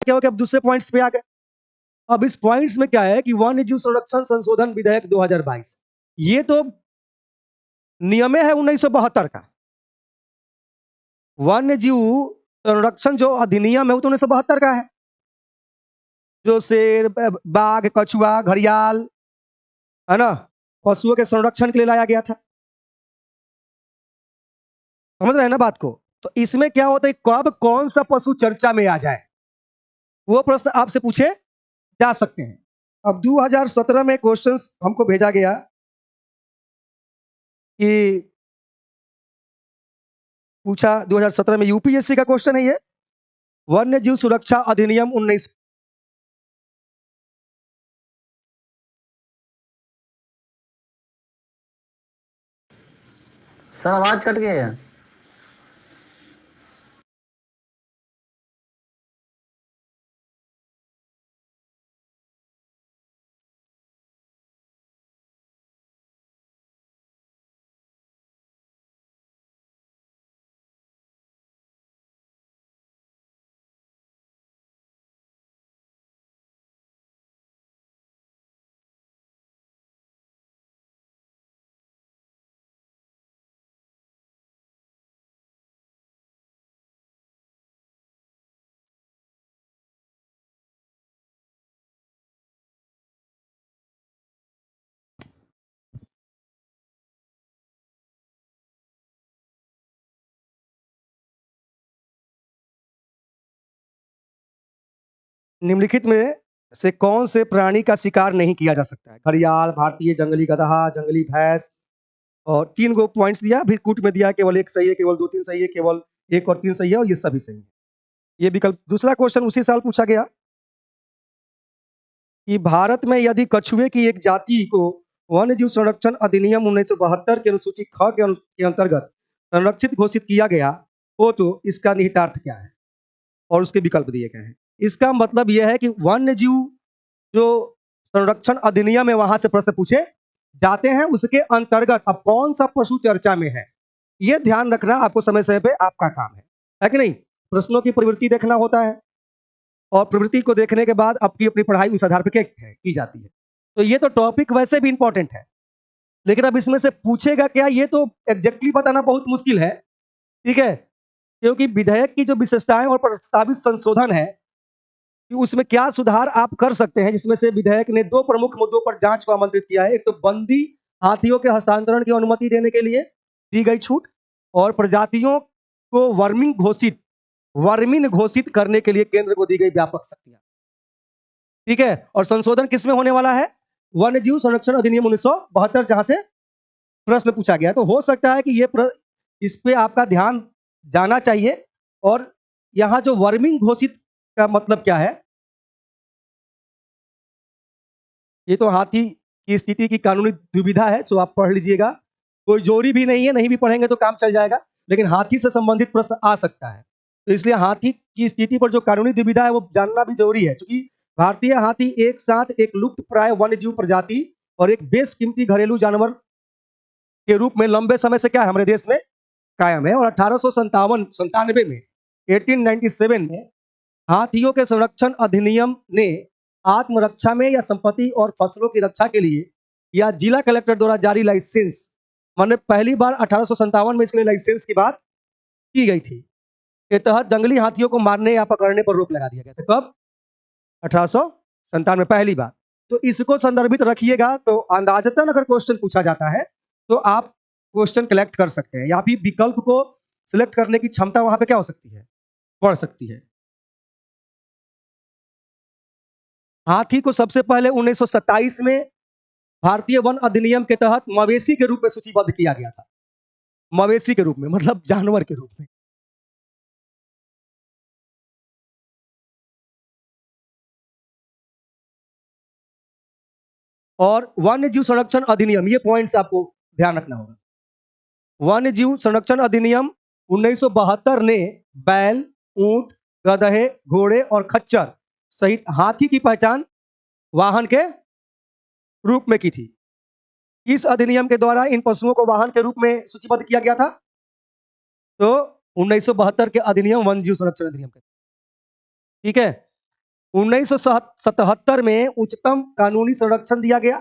क्या हो गया, अब दूसरे पॉइंट्स पे आ गए। अब इस पॉइंट्स में क्या है कि वन्य जीव संरक्षण संशोधन विधेयक 2022, ये तो नियम है 1972 का। वन्य जीव संरक्षण जो अधिनियम है वो तो 1972 का है, जो शेर, बाघ, कछुआ, घड़ियाल, है ना, पशुओं के संरक्षण के लिए लाया गया था। समझ रहे हैं ना बात को? तो इसमें क्या होता है, कब कौन सा पशु चर्चा में आ जाए, वो प्रश्न आपसे पूछे जा सकते हैं। अब 2017 में क्वेश्चंस हमको भेजा गया कि पूछा, 2017 में यूपीएससी का क्वेश्चन है ये, वन्य जीव सुरक्षा अधिनियम 19। सर आवाज कट गई है। निम्नलिखित में से कौन से प्राणी का शिकार नहीं किया जा सकता है? घड़ियाल, भारतीय जंगली गधा, जंगली भैंस, और 3 गो पॉइंट्स दिया, फिर कूट में दिया केवल 1 सही है, केवल 2-3 सही है, केवल 1 और 3 सही है, और ये सभी सही है। ये विकल्प। दूसरा क्वेश्चन उसी साल पूछा गया कि भारत में यदि कछुए की एक जाति को वन्य जीव संरक्षण अधिनियम 1972 के अनुसूची ख के अंतर्गत संरक्षित घोषित किया गया हो तो इसका निहितार्थ क्या है, और उसके विकल्प दिए गए हैं। इसका मतलब यह है कि वन्य जीव जो संरक्षण अधिनियम है वहां से प्रश्न पूछे जाते हैं, उसके अंतर्गत अब कौन सा पशु चर्चा में है, यह ध्यान रखना आपको समय समय पे आपका काम है कि नहीं? प्रश्नों की प्रवृत्ति देखना होता है, और प्रवृत्ति को देखने के बाद आपकी अपनी पढ़ाई उस आधार पर की जाती है। तो ये तो टॉपिक वैसे भी इंपॉर्टेंट है, लेकिन अब इसमें से पूछेगा क्या, ये तो एग्जैक्टली बताना बहुत मुश्किल है, ठीक है? क्योंकि विधेयक की जो विशेषताएं और प्रस्तावित संशोधन है कि उसमें क्या सुधार आप कर सकते हैं, जिसमें से विधेयक ने 2 प्रमुख मुद्दों पर जांच को आमंत्रित किया है। एक तो बंदी हाथियों के हस्तांतरण की अनुमति देने के लिए दी गई छूट, और प्रजातियों को वर्मिन घोषित करने के लिए केंद्र को दी गई व्यापक शक्तियां, ठीक है? और संशोधन किसमें होने वाला है? वन्य जीव संरक्षण अधिनियम 1972, जहां से प्रश्न पूछा गया। तो हो सकता है कि इस पे आपका ध्यान जाना चाहिए। और यहां जो वर्मिंग घोषित का मतलब क्या है, ये तो हाथी की स्थिति की कानूनी दुविधा है, सो आप पढ़ लीजिएगा। कोई जोरी भी नहीं है, नहीं भी पढ़ेंगे तो काम चल जाएगा, लेकिन हाथी से संबंधित प्रश्न आ सकता है। तो इसलिए हाथी की स्थिति पर जो कानूनी दुविधा है वो जानना भी जरूरी है, क्योंकि भारतीय हाथी एक साथ एक लुप्त प्राय वन्य जीव प्रजाति और एक बेशकीमती घरेलू जानवर के रूप में लंबे समय से क्या है, हमारे देश में कायम है। और 1897 में 1897 में हाथियों के संरक्षण अधिनियम ने आत्मरक्षा में या संपत्ति और फसलों की रक्षा के लिए या जिला कलेक्टर द्वारा जारी लाइसेंस, मैंने पहली बार 1857 में इसके लिए लाइसेंस की बात की गई थी, के तहत जंगली हाथियों को मारने या पकड़ने पर रोक लगा दिया गया था। कब? 1897 में पहली बार। तो इसको संदर्भित रखिएगा, तो अंदाजतन अगर क्वेश्चन पूछा जाता है तो आप क्वेश्चन कलेक्ट कर सकते हैं, या फिर विकल्प को सिलेक्ट करने की क्षमता वहां पे क्या हो सकती है, बढ़ सकती है। हाथी को सबसे पहले 1927 में भारतीय वन अधिनियम के तहत मवेशी के रूप में सूचीबद्ध किया गया था। मवेशी के रूप में मतलब जानवर के रूप में। और वन्य जीव संरक्षण अधिनियम, ये पॉइंट्स आपको ध्यान रखना होगा। वन्य जीव संरक्षण अधिनियम 1972 ने बैल, ऊंट, गधे, घोड़े और खच्चर सहित हाथी की पहचान वाहन के रूप में की थी। इस अधिनियम के द्वारा इन पशुओं को वाहन के रूप में सूचीबद्ध किया गया था। तो 1972 के अधिनियम वन्य जीव संरक्षण अधिनियम के, ठीक है? 1977 में उच्चतम कानूनी संरक्षण दिया गया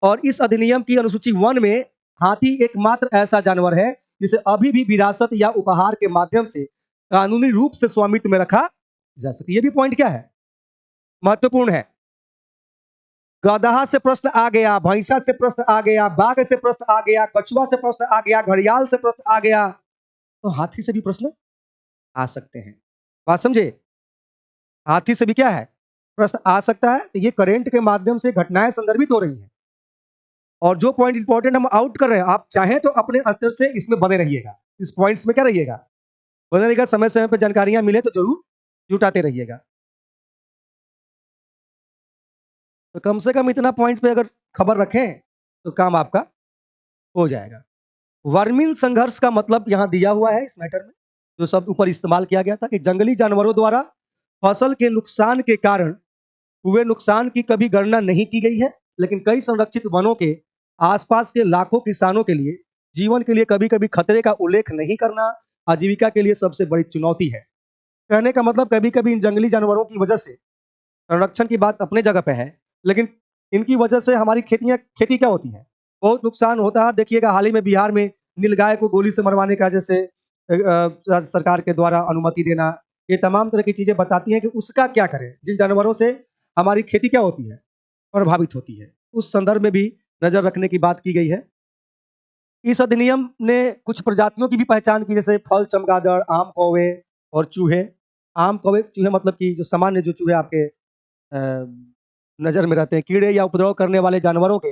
और इस अधिनियम की अनुसूची 1 में हाथी एकमात्र ऐसा जानवर है जिसे अभी भी विरासत या उपहार के माध्यम से कानूनी रूप से स्वामित्व में रखा जा सके। ये भी पॉइंट क्या है, महत्वपूर्ण है। गदहा से प्रश्न आ गया, भैंसा से प्रश्न आ गया, बाघ से प्रश्न आ गया, कछुआ से प्रश्न आ गया, घड़ियाल से प्रश्न आ गया, तो हाथी से भी प्रश्न आ सकते हैं। बात समझे, हाथी से भी क्या है, प्रश्न आ सकता है। तो ये करेंट के माध्यम से घटनाएं संदर्भित हो रही हैं और जो पॉइंट इंपॉर्टेंट हम आउट कर रहे हैं, आप चाहें तो अपने स्तर से इसमें बने रहिएगा, इस पॉइंट्स में क्या रहिएगा, बने रहिएगा। समय समय पर जानकारियां मिले तो जरूर जुटाते रहिएगा। तो कम से कम इतना पॉइंट पे अगर खबर रखें तो काम आपका हो जाएगा। वर्मिन संघर्ष का मतलब यहां दिया हुआ है इस मैटर में, जो शब्द ऊपर इस्तेमाल किया गया था कि जंगली जानवरों द्वारा फसल के नुकसान के कारण हुए नुकसान की कभी गणना नहीं की गई है, लेकिन कई संरक्षित वनों के आसपास के लाखों किसानों के लिए जीवन के लिए कभी कभी खतरे का उल्लेख नहीं करना आजीविका के लिए सबसे बड़ी चुनौती है। कहने का मतलब कभी कभी इन जंगली जानवरों की वजह से संरक्षण की बात अपने जगह पे है, लेकिन इनकी वजह से हमारी खेती क्या होती है, बहुत नुकसान होता है। देखिएगा हाल ही में बिहार में नीलगाय को गोली से मरवाने का जैसे राज्य सरकार के द्वारा अनुमति देना, ये तमाम तरह की चीजें बताती हैं कि उसका क्या करें, जिन जानवरों से हमारी खेती क्या होती है, प्रभावित होती है। उस संदर्भ में भी नजर रखने की बात की गई है। इस अधिनियम ने कुछ प्रजातियों की भी पहचान की, जैसे फल चमगादड़, आम कौवे और चूहे। आम कौवे चूहे मतलब कि जो सामान्य जो चूहे आपके नजर में रहते हैं, कीड़े या उपद्रव करने वाले जानवरों के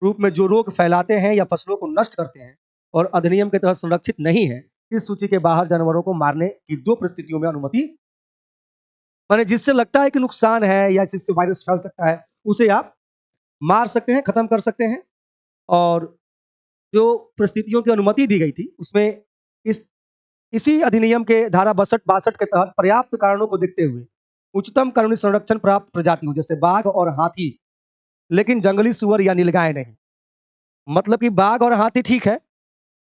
रूप में जो रोग फैलाते हैं या फसलों को नष्ट करते हैं और अधिनियम के तहत संरक्षित नहीं है, इस सूची के बाहर जानवरों को मारने की 2 परिस्थितियों में अनुमति, माने जिससे लगता है कि नुकसान है या जिससे वायरस फैल सकता है उसे आप मार सकते हैं, खत्म कर सकते हैं। और जो परिस्थितियों की अनुमति दी गई थी उसमें इसी अधिनियम के धारा 62 के तहत पर्याप्त कारणों को देखते हुए उच्चतम कानूनी संरक्षण प्राप्त प्रजातियों जैसे बाघ और हाथी, लेकिन जंगली सुअर या नीलगाय नहीं। मतलब कि बाघ और हाथी ठीक है,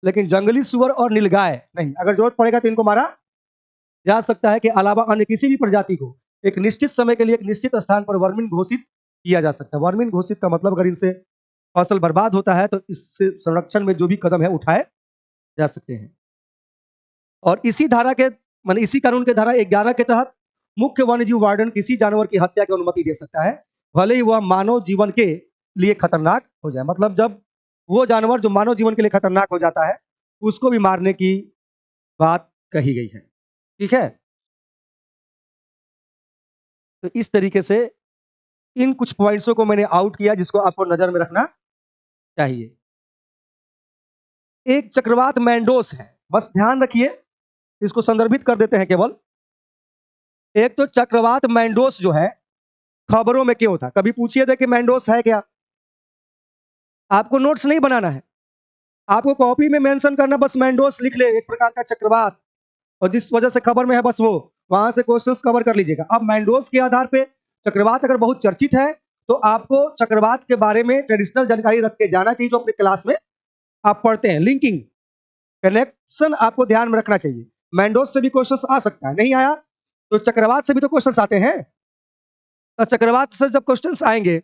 लेकिन जंगली सुअर और नीलगाय नहीं। अगर जरूरत पड़ेगा तो इनको मारा जा सकता है कि अलावा अन्य किसी भी प्रजाति को एक निश्चित समय के लिए एक निश्चित स्थान पर वर्मिन घोषित किया जा सकता है। वर्मिन घोषित का मतलब अगर इनसे फसल बर्बाद होता है तो इससे संरक्षण में जो भी कदम है उठाए जा सकते हैं। और इसी धारा के माने इसी कानून के धारा 11 के तहत मुख्य वन्यजीव वार्डन किसी जानवर की हत्या की अनुमति दे सकता है, भले ही वह मानव जीवन के लिए खतरनाक हो जाए। मतलब जब वो जानवर जो मानव जीवन के लिए खतरनाक हो जाता है उसको भी मारने की बात कही गई है। ठीक है, तो इस तरीके से इन कुछ पॉइंट्सों को मैंने आउट किया जिसको आपको नजर में रखना चाहिए। एक चक्रवात मैंडोस है, बस ध्यान रखिए, इसको संदर्भित कर देते हैं केवल। एक तो चक्रवात मैंडोस जो है खबरों में क्यों था, कभी पूछिए थे कि मैंडोस है क्या। आपको नोट्स नहीं बनाना है, आपको कॉपी में मेंशन करना, बस मैंडोस लिख ले, एक प्रकार का चक्रवात, और जिस वजह से खबर में है बस वो वहां से क्वेश्चंस कवर कर लीजिएगा। अब मैंडोस के आधार पे चक्रवात अगर बहुत चर्चित है तो आपको चक्रवात के बारे में ट्रेडिशनल जानकारी रख के जाना चाहिए, जो अपने क्लास में आप पढ़ते हैं। लिंकिंग कनेक्शन आपको ध्यान में रखना चाहिए। मैंडोस से भी क्वेश्चंस आ सकता है, नहीं आया तो चक्रवात से भी तो क्वेश्चंस आते हैं। तो चक्रवात से जब क्वेश्चंस आएंगे,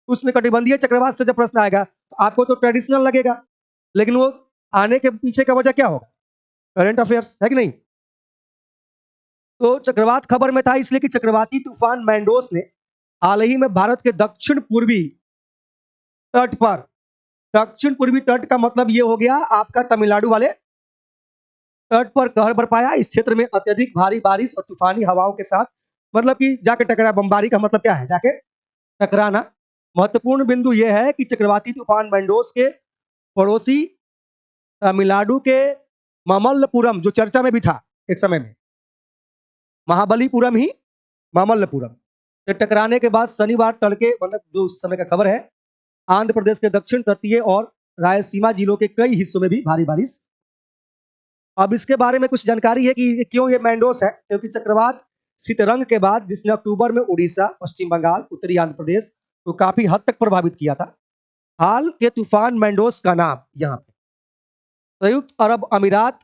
उसमें कटिबंधीय चक्रवात से जब प्रश्न आएगा तो आपको तो ट्रेडिशनल लगेगा, लेकिन वो आने के पीछे का वजह क्या होगा, करंट अफेयर्स है कि नहीं। तो चक्रवात खबर में था इसलिए कि चक्रवाती तूफान मैंडोस ने हाल ही में भारत के दक्षिण पूर्वी तट पर, दक्षिण पूर्वी तट का मतलब ये हो गया आपका तमिलनाडु वाले तट पर कहर बरपाया। इस क्षेत्र में अत्यधिक भारी बारिश और तूफानी हवाओं के साथ, मतलब कि जाके टकरा, बमबारी का मतलब क्या है, जाके टकराना। महत्वपूर्ण बिंदु यह है कि चक्रवाती तूफान मैंडोस के पड़ोसी तमिलनाडु के मामल्लपुरम, जो चर्चा में भी था एक समय में, महाबलीपुरम ही मामल्लपुरम से टकराने के बाद शनिवार तड़के, मतलब जो उस समय का खबर है, आंध्र प्रदेश के दक्षिण तटीय और रायलसीमा जिलों के कई हिस्सों में भी भारी बारिश। अब इसके बारे में कुछ जानकारी है कि क्यों ये मैंडोस है, क्योंकि चक्रवात सितरंग के बाद जिसने अक्टूबर में उड़ीसा, पश्चिम बंगाल, उत्तरी आंध्र प्रदेश को काफी हद तक प्रभावित किया था। हाल के तूफान मैंडोस का नाम यहाँ पे संयुक्त अरब अमीरात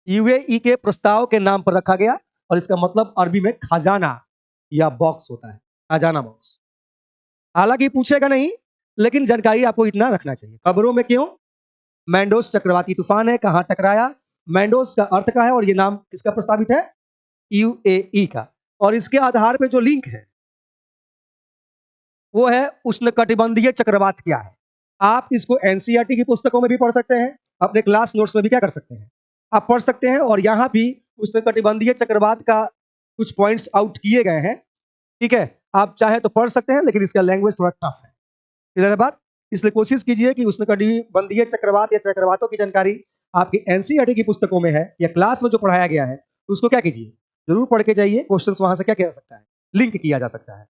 यूएई के प्रस्ताव के नाम पर रखा गया और इसका मतलब अरबी में खजाना, या बॉक्स होता है, अजाना बॉक्स। हालांकि पूछेगा नहीं, लेकिन जानकारी आपको इतना रखना चाहिए। खबरों में क्यों? मैंडोस चक्रवाती तूफान है, कहां टकराया? मैंडोस का अर्थ का है और ये नाम किसका प्रस्तावित है? यूएई का। और इसके आधार पे जो लिंक है वो है उष्णकटिबंधीय चक्रवात क्या है। आप इसको एनसीईआरटी की पुस्तकों में भी पढ़ सकते हैं, अपने क्लास नोट्स में भी क्या कर सकते हैं, आप पढ़ सकते हैं। और यहां भी उष्णकटिबंधीय चक्रवात का कुछ पॉइंट्स आउट किए गए हैं, ठीक है। आप चाहे तो पढ़ सकते हैं, लेकिन इसका लैंग्वेज थोड़ा टफ है, इधर है बात। इसलिए कोशिश कीजिए कि उष्णकटिबंधीय चक्रवात या चक्रवातों की जानकारी आपकी एनसीईआरटी की पुस्तकों में है या क्लास में जो पढ़ाया गया है, तो उसको क्या कीजिए, जरूर पढ़ के जाइए। क्वेश्चंस वहां से क्या किया जा सकता है, लिंक किया जा सकता है।